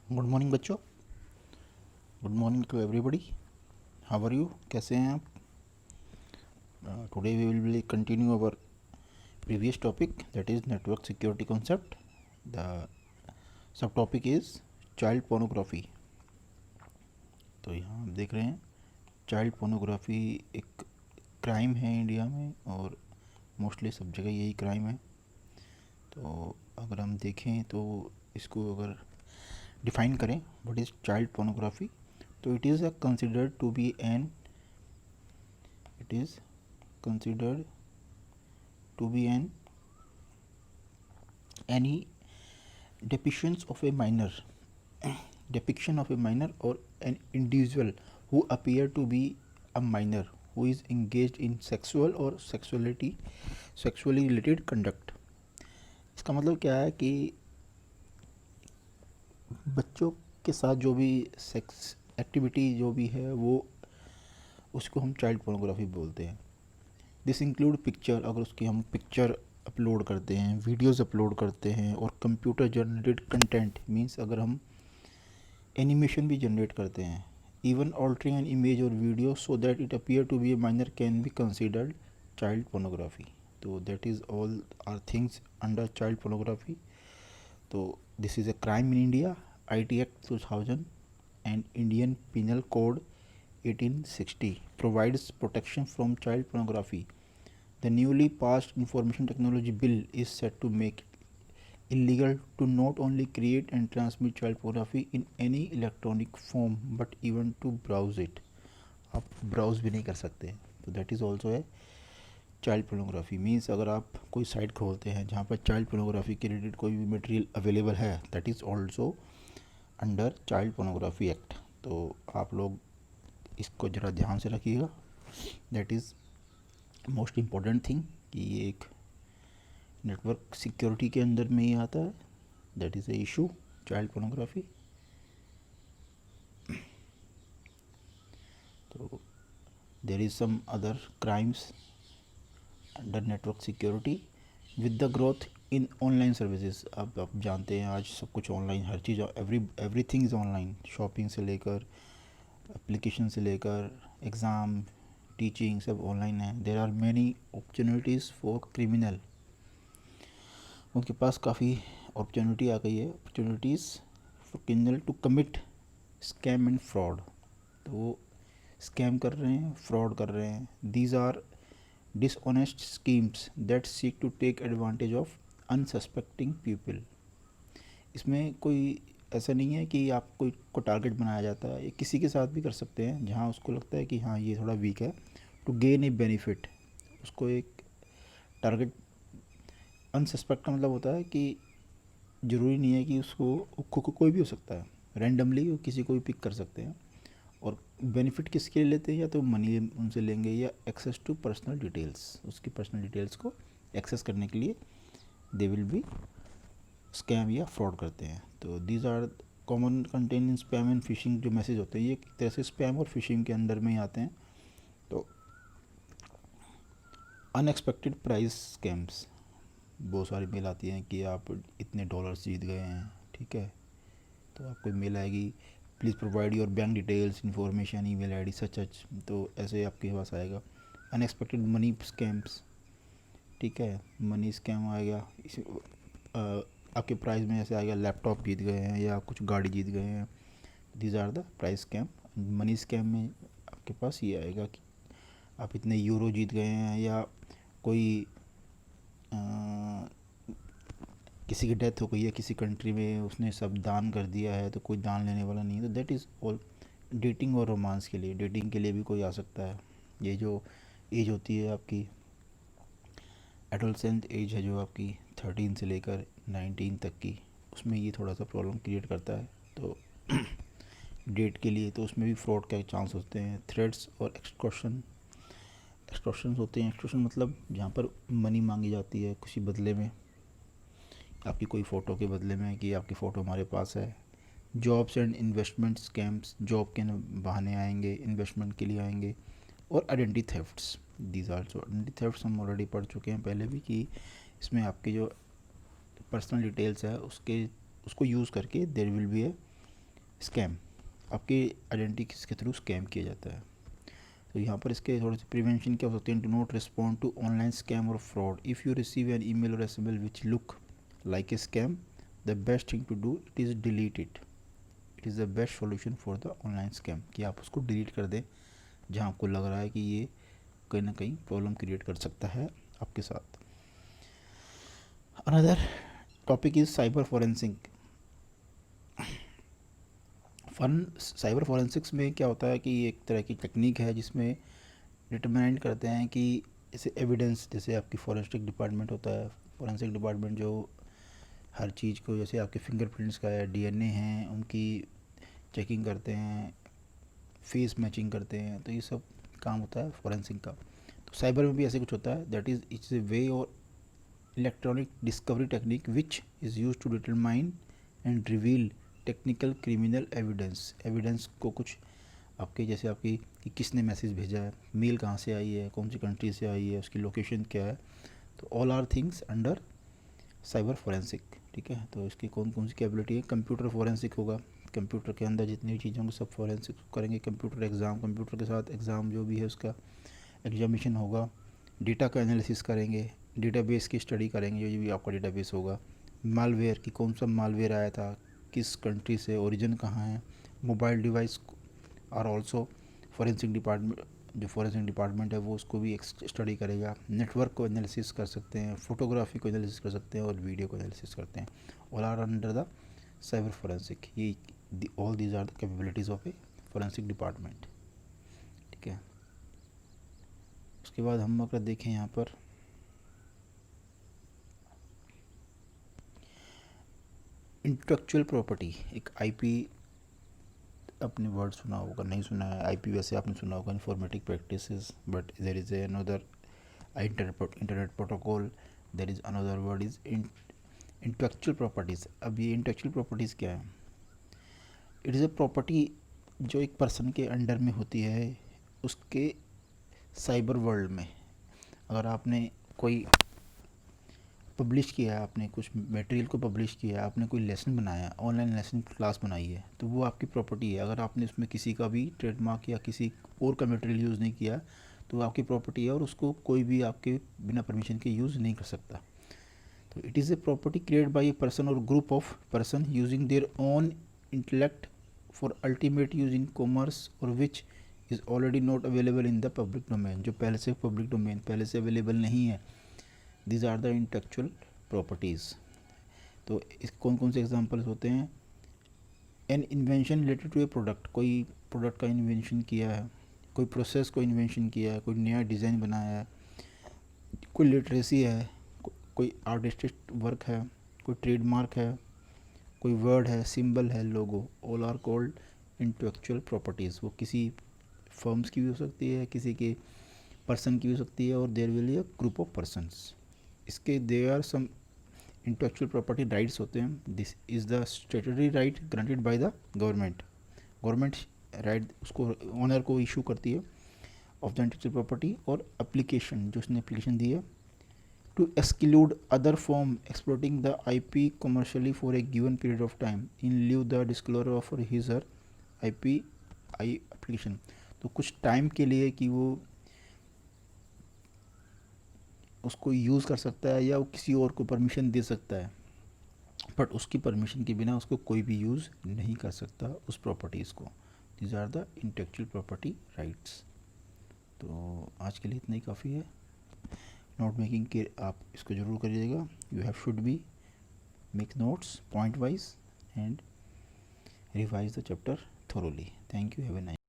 Good morning बच्चों। Good morning to everybody. How are you? कैसे हैं आप? Today we will continue our previous topic, that is network security concept. The sub topic is child pornography. तो यहाँ आप देख रहे हैं चाइल्ड पोर्नोग्राफी एक क्राइम है इंडिया में, और मोस्टली सब जगह यही क्राइम है। तो अगर हम देखें तो इसको अगर डिफाइन करें व्हाट इज़ चाइल्ड पोर्नोग्राफी, तो it is considered to be an it is considered to be an any depiction of a minor or an individual who appear to be a minor who is engaged in sexual or sexually related conduct। इसका मतलब क्या है कि बच्चों के साथ जो भी सेक्स एक्टिविटी जो भी है वो उसको हम चाइल्ड पोर्नोग्राफी बोलते हैं। दिस इंक्लूड पिक्चर, अगर उसकी हम पिक्चर अपलोड करते हैं, वीडियोस अपलोड करते हैं, और कंप्यूटर जनरेटेड कंटेंट मींस अगर हम एनिमेशन भी जनरेट करते हैं, इवन ऑल्टरिंग एन इमेज और video so that it appear to be a minor can be considered child pornography. तो that is all are things under child pornography. तो this is a crime in India, IT Act 2000 and Indian Penal Code 1860 provides protection from child pornography. The newly passed Information Technology Bill is set to make it illegal to not only create and transmit child pornography in any electronic form but even to browse it. आप browse भी नहीं कर सकते। तो that is also है child pornography. Means अगर आप कोई साइट खोलते हैं जहाँ पर चाइल्ड पोर्नोग्राफी के रिलेटेड कोई भी मटेरियल अवेलेबल है, that is also under child pornography act. तो आप लोग इसको ज़रा ध्यान से रखिएगा। That is most important thing कि ये एक नेटवर्क सिक्योरिटी के अंदर में ही आता है। That is a issue child pornography. तो there is some other crimes under network security with the growth in online services. अब आप जानते हैं आज सब कुछ ऑनलाइन, हर चीज़ एवरीथिंग इज़ ऑनलाइन। शॉपिंग से लेकर एप्लीकेशन से लेकर एग्ज़ाम, टीचिंग सब ऑनलाइन है। There are many opportunities for criminal, उनके पास काफ़ी अपॉर्चुनिटी आ गई है, opportunities for criminal to commit scam and fraud. तो वो स्कैम कर रहे हैं, फ्रॉड कर रहे हैं। These are dishonest schemes that seek to take advantage of unsuspecting people. इसमें कोई ऐसा नहीं है कि आप कोई को टारगेट बनाया जाता है, ये किसी के साथ भी कर सकते हैं जहाँ उसको लगता है कि हाँ ये थोड़ा वीक है, टू गेन ए बेनिफिट। उसको एक टारगेट, अनसस्पेक्ट का मतलब होता है कि ज़रूरी नहीं है कि उसको कोई भी हो सकता है, रैंडमली वो किसी को भी पिक कर सकते हैं। और बेनिफिट किसके लिए लेते हैं? या तो मनी उनसे लेंगे या एक्सेस टू पर्सनल डिटेल्स, उसकी पर्सनल डिटेल्स को एक्सेस करने के लिए दे विल बी स्कैम या फ्रॉड करते हैं। तो these are common content in spam and phishing. जो मैसेज होते हैं ये एक तरह से स्पैम और फिशिंग के अंदर में ही आते हैं। तो अनएक्सपेक्टेड प्राइस स्कैम्स, बहुत सारी मेल आती हैं कि आप इतने डॉलर्स जीत गए हैं, ठीक है। तो आपको मेल आएगी, please provide your bank details information email ID such such. तो ऐसे आपके पास आएगा अनएक्सपेक्टेड मनी स्कैम्स, ठीक है। मनी स्कैम आएगा आपके प्राइस में, ऐसे आएगा लैपटॉप जीत गए हैं या कुछ गाड़ी जीत गए हैं। These are the price scam. Money scam में आपके पास ये आएगा कि आप इतने यूरो जीत गए हैं, या कोई किसी की डेथ हो गई है किसी कंट्री में, उसने सब दान कर दिया है, तो कोई दान लेने वाला नहीं है। तो दैट इज़ ऑल डेटिंग और रोमांस के लिए, डेटिंग के लिए भी कोई आ सकता है। ये जो एज होती है आपकी एडोलसेंट एज है, जो आपकी 13 से लेकर 19 तक की, उसमें ये थोड़ा सा प्रॉब्लम क्रिएट करता है। तो डेट के लिए तो उसमें भी फ्रॉड के चांस होते हैं। थ्रेड्स और एक्सटॉर्शन होते हैं। एक्सटॉर्शन मतलब जहाँ पर मनी मांगी जाती है किसी बदले में, आपकी कोई फ़ोटो के बदले में कि आपकी फ़ोटो हमारे पास है। Jobs and investment scams, job के बहाने आएंगे, इन्वेस्टमेंट के लिए आएंगे। और identity thefts, these also identity thefts हम ऑलरेडी पढ़ चुके हैं पहले भी, कि इसमें आपकी जो पर्सनल डिटेल्स है उसको यूज़ करके there will be a scam, आपकी आइडेंटिटी किसके थ्रू स्कैम किया जाता है। तो यहाँ पर इसके थोड़े से प्रिवेंशन क्या हो सकते हैं। Do not respond to online scam और fraud. If you receive an email और SMS which look like a scam, the best thing to do it is delete it. It is the best solution for the online scam, कि आप उसको delete कर दें जहाँ आपको लग रहा है कि ये कहीं ना कहीं प्रॉब्लम क्रिएट कर सकता है आपके साथ। Another topic is cyber forensic. Cyber forensics में क्या होता है कि ये एक तरह की टेक्निक है जिसमें डिटरमाइन करते हैं कि जैसे एविडेंस, जैसे आपकी फॉरेंसिक डिपार्टमेंट होता है, फॉरेंसिक डिपार्टमेंट जो हर चीज़ को, जैसे आपके फिंगरप्रिंट्स का है, डीएनए हैं, उनकी चेकिंग करते हैं, फेस मैचिंग करते हैं, तो ये सब काम होता है फॉरेंसिक का। तो साइबर में भी ऐसे कुछ होता है, that is it's a way और electronic discovery technique which is use to determine and reveal technical criminal evidence को कुछ आपके, जैसे आपकी कि किसने मैसेज भेजा है, मेल कहाँ से आई है, कौन सी कंट्री से आई है, उसकी लोकेशन क्या है, तो all are things under cyber forensic. ठीक है, तो इसकी कौन कौन सी कैपेबिलिटी है। कंप्यूटर फोरेंसिक होगा, कंप्यूटर के अंदर जितनी भी चीज़ों को सब फोरेंसिक करेंगे। कंप्यूटर एग्ज़ाम, कंप्यूटर के साथ एग्ज़ाम जो भी है उसका एग्जामिनेशन होगा। डेटा का एनालिसिस करेंगे, डेटाबेस की स्टडी करेंगे, जो भी आपका डेटाबेस होगा। मालवेयर की कौन सा मालवेयर आया था, किस कंट्री से, ओरिजिन कहाँ है। Mobile device are also forensic department, जो फॉरेंसिक डिपार्टमेंट है वो उसको भी स्टडी करेगा। नेटवर्क को एनालिसिस कर सकते हैं, फोटोग्राफी को एनालिसिस कर सकते हैं और वीडियो को एनालिसिस करते हैं। All are under the cyber forensic. ये all these are the capabilities of a forensic department. ठीक है, उसके बाद हम अगर देखें यहाँ पर इंटेलेक्चुअल प्रॉपर्टी, एक आईपी, आपने वर्ड सुना होगा, नहीं सुना है आईपी, वैसे आपने सुना होगा informatic practices, but there is another internet protocol, there is another word is intellectual properties. अब ये इंटेलेक्चुअल प्रॉपर्टीज़ क्या है। इट इज़ अ प्रॉपर्टी जो एक पर्सन के अंडर में होती है उसके साइबर वर्ल्ड में। अगर आपने कोई पब्लिश किया है, आपने कुछ मटेरियल को पब्लिश किया है, आपने कोई लेसन बनाया, ऑनलाइन लेसन क्लास बनाई है, तो वो आपकी प्रॉपर्टी है। अगर आपने उसमें किसी का भी ट्रेडमार्क या किसी और का मटेरियल यूज़ नहीं किया तो वो आपकी प्रॉपर्टी है और उसको कोई भी आपके बिना परमिशन के यूज़ नहीं कर सकता। तो it is a property created by a person और group of person using their own intellect for ultimate use in commerce और which is already not available in the public domain, जो पहले से पब्लिक डोमेन पहले से available नहीं है। These are the intellectual properties. तो इस कौन कौन से एग्जांपल्स होते हैं। An invention related to a product, कोई प्रोडक्ट का इन्वेंशन किया है, कोई प्रोसेस को इन्वेंशन किया है, कोई नया डिज़ाइन बनाया है, कोई लिटरेसी है, कोई आर्टिस्टिक वर्क है, कोई ट्रेडमार्क है, कोई वर्ड है, सिंबल है, logo, all are called intellectual properties. वो किसी फर्म्स की भी हो सकती है, किसी के पर्सन की भी हो सकती है, और there will be a group of persons. इसके there are some intellectual property rights होते हैं। This is the statutory right granted by the government right उसको ओनर को इशू करती है ऑफ द इंटेलेक्चुअल प्रॉपर्टी। और एप्लीकेशन, जो उसने एप्लीकेशन दी है to exclude other from exploiting the IP commercially for a given period of time in lieu the disclosure of his her IP application. तो कुछ टाइम के लिए कि वो उसको यूज़ कर सकता है या वो किसी और को परमिशन दे सकता है, बट उसकी परमिशन के बिना उसको कोई भी यूज़ नहीं कर सकता उस प्रॉपर्टीज़ को। These are the intellectual property rights. तो आज के लिए इतना ही काफ़ी है। नोट मेकिंग के आप इसको ज़रूर करिएगा। You have should be make notes point wise and revise the chapter thoroughly. Thank you. Have a nice